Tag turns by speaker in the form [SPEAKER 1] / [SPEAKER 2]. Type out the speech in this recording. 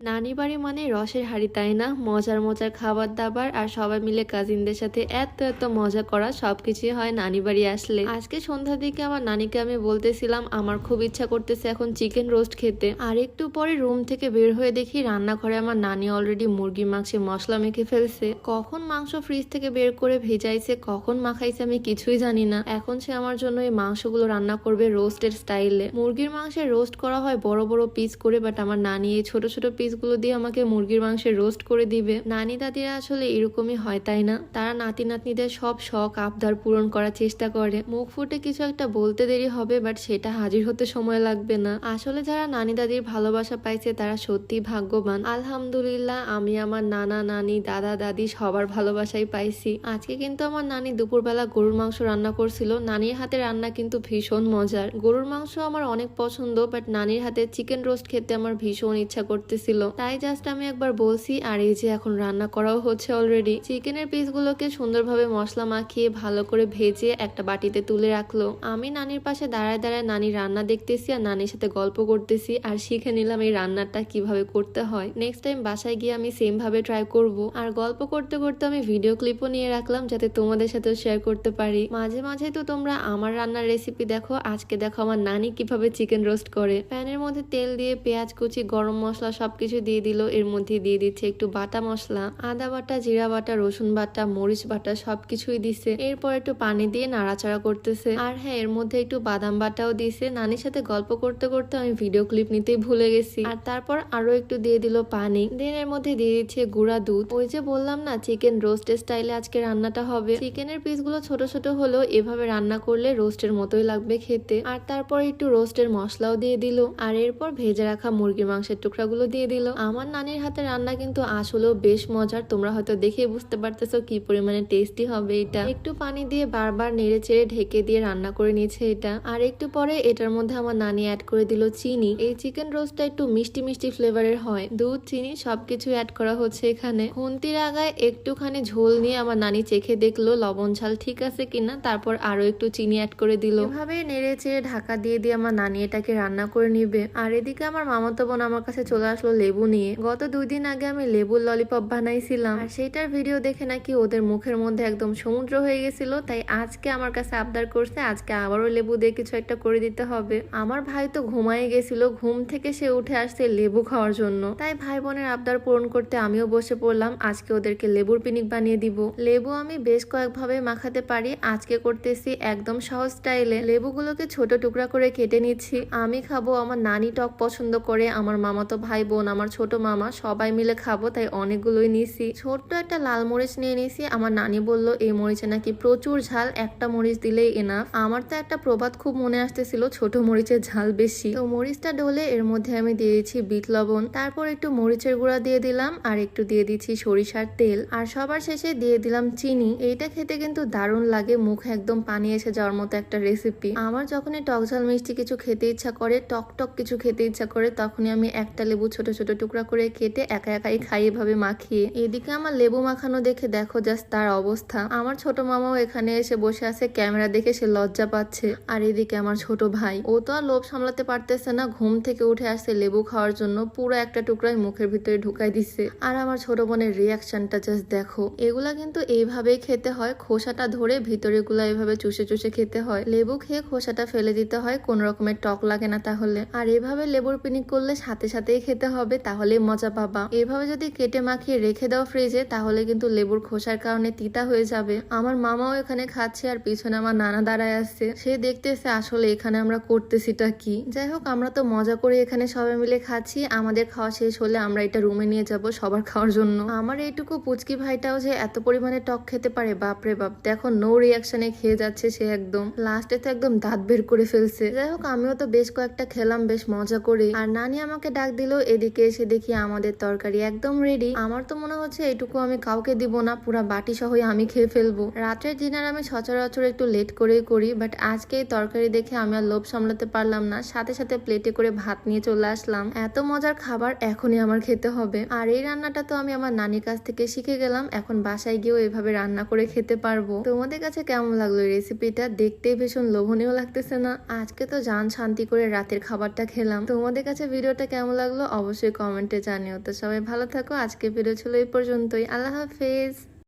[SPEAKER 1] নানি বাড়ি মানে রসের হাঁড়ি, তাই না? মজার মজার খাবার দাবার আর সবাই মিলে কাজিনদের সাথে এত এত মজা করা সবকিছুই হয় নানি বাড়ি আসলে। আজকে সন্ধ্যার দিকে আমার নানিকে আমি বলতেছিলাম আমার খুব ইচ্ছা করতেছে এখন চিকেন রোস্ট খেতে। আর একটু পরে রুম থেকে বের হয়ে দেখি রান্নাঘরে আমার নানি অলরেডি মুরগির মাংসে মশলা মেখে ফেলছে। কখন মাংস ফ্রিজ থেকে বের করে ভেজাইছে, কখন মাখাইছে আমি কিছুই জানি না। এখন সে আমার জন্য এই মাংসগুলো রান্না করবে রোস্টের স্টাইলে। মুরগির মাংসের রোস্ট করা হয় বড় বড় পিস করে, বাট আমার নানি এই ছোট ছোট পিস গুলো দিয়ে আমাকে মুরগির মাংসের রোস্ট করে দিবে। নানি দাদিরা আসলে এরকমই হয়, তাই না? তারা নাতি নাতনিদের সব শখ আবদার পূরণ করার চেষ্টা করে। মুখ ফুটে কিছু একটা বলতে দেরি হবে, বাট সেটা হাজির হতে সময় লাগবে না। আসলে যারা নানি দাদির ভালোবাসা পাইছে তারা সত্যি ভাগ্যবান। আলহামদুলিল্লাহ, আমি আমার নানা নানি দাদা দাদি সবার ভালোবাসাই পাইছি। আজকে কিন্তু আমার নানি দুপুরবেলা গরুর মাংস রান্না করছিল। নানির হাতে রান্না কিন্তু ভীষণ মজার। গরুর মাংস আমার অনেক পছন্দ, বাট নানির হাতে চিকেন রোস্ট খেতে আমার ভীষণ ইচ্ছা করতেছিল, তাই জাস্ট আমি একবার বলছি। আর এই যে এখন রান্না করাও হচ্ছে অলরেডি। চিকেনের পিসগুলোকে সুন্দরভাবে মশলা মাখিয়ে ভালো করে ভেজে একটা বাটিতে তুলে রাখলো। আমি নানির পাশে দাঁড়ায় দাঁড়ায় নানির রান্না দেখতেছি আর নানির সাথে গল্প করতেছি আর শিখে নিলাম এই রান্নাটা কিভাবে করতে হয়। নেক্সট টাইম বাসায় গিয়ে আমি সেম ভাবে ট্রাই করব। আর গল্প করতে করতে আমি ভিডিও ক্লিপও নিয়ে রাখলাম যাতে তোমাদের সাথেও শেয়ার করতে পারি। মাঝে মাঝে তো তোমরা আমার রান্নার রেসিপি দেখো, আজকে দেখো আমার নানি কিভাবে চিকেন রোস্ট করে। প্যানের মধ্যে তেল দিয়ে পেঁয়াজ কুচি গরম মশলা সবকিছু দিয়ে দিল। এর মধ্যে দিয়ে দিচ্ছে একটু বাটা মশলা, আদা বাটা, জিরা বাটা, রসুন বাটা, মরিচ বাটা সবকিছুই দিছে। এরপর একটু পানি দিয়ে নাড়াচাড়া করতেছে। আর হ্যাঁ, এর মধ্যে একটু বাদাম বাটাও দিছে। নানির সাথে গল্প করতে করতে আমি ভিডিও ক্লিপ নিতেই ভুলে গেছি। আর তারপর আরো একটু দিয়ে দিল পানি। দেন এর মধ্যে দিয়ে দিচ্ছে গুঁড়া দুধ। ওই যে বললাম না চিকেন রোস্টের স্টাইলে আজকে রান্নাটা হবে। চিকেনের পিসগুলো ছোট ছোট হলেও এভাবে রান্না করলে রোস্টের মতোই লাগবে খেতে। আর তারপর একটু রোস্টের মশলাও দিয়ে দিল। আর এরপর ভেজে রাখা মুরগির মাংসের টুকরাগুলো দিয়ে দিল। আমার নানির হাতে রান্না কিন্তু আসলেও বেশ মজার। তোমরা হয়তো দেখে বুঝতে পারতেছো কি পরিমাণে টেস্টি হবে এটা। একটু পানি দিয়ে বারবার নেড়ে চেড়ে ঢেকে দিয়ে রান্না করে নিয়েছে এটা। আর একটু পরে এটার মধ্যে আমার নানি অ্যাড করে দিল চিনি। এই চিকেন রোস্টটা একটু মিষ্টি মিষ্টি ফ্লেভারের হয়। দুধ, চিনি সবকিছু অ্যাড করা হচ্ছে এখানে। খুন্তির আগায় একটুখানি ঝোল নিয়ে আমার নানি চেখে দেখলো লবণ ঝাল ঠিক আছে কিনা, তারপর আরো একটু চিনি অ্যাড করে দিল। এভাবে নেড়ে চেড়ে ঢাকা দিয়ে দিয়ে আমার নানি এটাকে রান্না করে নিবে। আর এদিকে আমার মামাতো বোন আমার কাছে চলে আসলো লেবু নিয়ে। গত 2 দিন আগে আমি লেবুর ললিপপ বানাইছিলাম, আর সেইটার ভিডিও দেখে নাকি ওদের মুখের মধ্যে একদম সমুদ্র হয়ে গেছিল। তাই আজকে আমার কাছে আবদার করছে আজকে আবারও লেবু দিয়ে কিছু একটা করে দিতে হবে। আমার ভাই তো ঘুমাই গেছিল, ঘুম থেকে সে উঠে আসছে লেবু খাওয়ার জন্য। তাই ভাই বোনের আবদার পূরণ করতে আমিও বসে পড়লাম। আজকে ওদেরকে লেবুর পিনিক বানিয়ে দিব। লেবু আমি বেশ কয়েকভাবে মাখাতে পারি, আজকে করতেছি একদম সহজ স্টাইলে। লেবুগুলোকে ছোট টুকরা করে কেটে নিচ্ছি। আমি খাবো, আমার নানি টক পছন্দ করে, আমার মামাতো ভাই বোন, আমার ছোট মামা সবাই মিলে খাবো, তাই অনেকগুলোই নিছি। ছোট্ট একটা লাল মরিচ নিয়ে নিছি। আমার নানি বলল এই মরিচে নাকি প্রচুর ঝাল, একটা মরিচ দিলেই এনাফ। আমার তো একটা প্রবাদ খুব মনে আসতেছিল ছোট মরিচের ঝাল বেশি। তো মরিচটা ডলে এর মধ্যে আমি দিয়ে দিচ্ছি বিট লবণ, তারপর একটু মরিচের গুঁড়া দিয়ে দিলাম, আর একটু দিয়ে দিচ্ছি সরিষার তেল, আর সবার শেষে দিয়ে দিলাম চিনি। এইটা খেতে কিন্তু দারুণ লাগে, মুখে একদম পানি এসে যাওয়ার মতো একটা রেসিপি। আমার যখনই টক ঝাল মিষ্টি কিছু খেতে ইচ্ছা করে, টক টক কিছু খেতে ইচ্ছা করে, তখনই আমি একটা লেবু ছোট ছোট টুকরা করে কেটে একা একাই খাই এভাবে মাখিয়ে। এদিকে আমার লেবু মাখানো দেখে দেখো জাস্ট তার অবস্থা। আমার ছোট মামাও এখানে এসে বসে আছে, ক্যামেরা দেখে সে লজ্জা পাচ্ছে। আর এদিকে আমার ছোট ভাই, ও তো আর লোভ সামলাতে পারতেছে না, ঘুম থেকে উঠে আসছে লেবু খাওয়ার জন্য, পুরো একটা টুকরাই মুখের ভিতরে ঢুকাই দিচ্ছে। আর আমার ছোট বোনের রিয়াকশনটা জাস্ট দেখো। এগুলা কিন্তু এইভাবেই খেতে হয়, খোসাটা ধরে ভিতরে গুলা এইভাবে চুষে চুষে খেতে হয়। লেবু খেয়ে খোসাটা ফেলে দিতে হয়, কোন রকমের টক লাগে না তাহলে। আর এভাবে লেবুর পিনিক করলে সাথে সাথেই খেতে হবে, তাহলে মজা পাবা। এভাবে যদি কেটে মাখিয়ে রেখে দাও ফ্রিজে, তাহলে কিন্তু লেবুর খোসার কারণে তিতা হয়ে যাবে। আমার মামাও এখানে খাচ্ছে, আর পিছনে আমার নানা দাঁড়ায় আসছে, সে দেখতেছে আসলে এখানে আমরা করতেছিটা কি। যাই হোক, আমরা তো মজা করে এখানে সবাই মিলে খাচ্ছি। আমাদের খাওয়া শেষ হলে আমরা এটা রুমে নিয়ে যাব সবার খাওয়ার জন্য। আমার এইটুকু পুচকি ভাইটাও যে এত পরিমাণে টক খেতে পারে, বাপরে বাপ। দেখো নো রিয়াকশনে খেয়ে যাচ্ছে সে, একদম লাস্টে তো একদম দাঁত বের করে ফেলছে। যাই হোক, আমিও তো বেশ কয়েকটা খেলাম বেশ মজা করে। আর নানি আমাকে ডাক দিল, এদিকে এসে দেখি আমাদের তরকারি একদম রেডি। আমার তো মনে হচ্ছে এটুকু আমি কাউকে দিব না, পুরা বাটি সহই আমি খেয়ে ফেলবো। রাতের ডিনার আমি সচরাচর একটু লেট করেই করি, বাট আজকে এই তরকারি দেখে আমি আর লোভ সামলাতে পারলাম না, সাথে সাথে প্লেটে করে ভাত নিয়ে চলে আসলাম। এত মজার খাবার এখনই আমার খেতে হবে। আর এই রান্নাটা তো আমি আমার নানির কাছ থেকে শিখে গেলাম, এখন বাসায় গিয়েও এভাবে রান্না করে খেতে পারবো। তোমাদের কাছে কেমন লাগলো এই রেসিপিটা? দেখতেই ভীষণ লোভনীয় লাগতেছে না? আজকে তো জান শান্তি করে রাতের খাবারটা খেলাম। তোমাদের কাছে ভিডিওটা কেমন লাগলো অবশ্যই অবশ্যই কমেন্টে জানিও। তো সবাই ভালো থাকো, আজকে ভিডিও ছিল এই পর্যন্তই। আল্লাহ হাফেজ।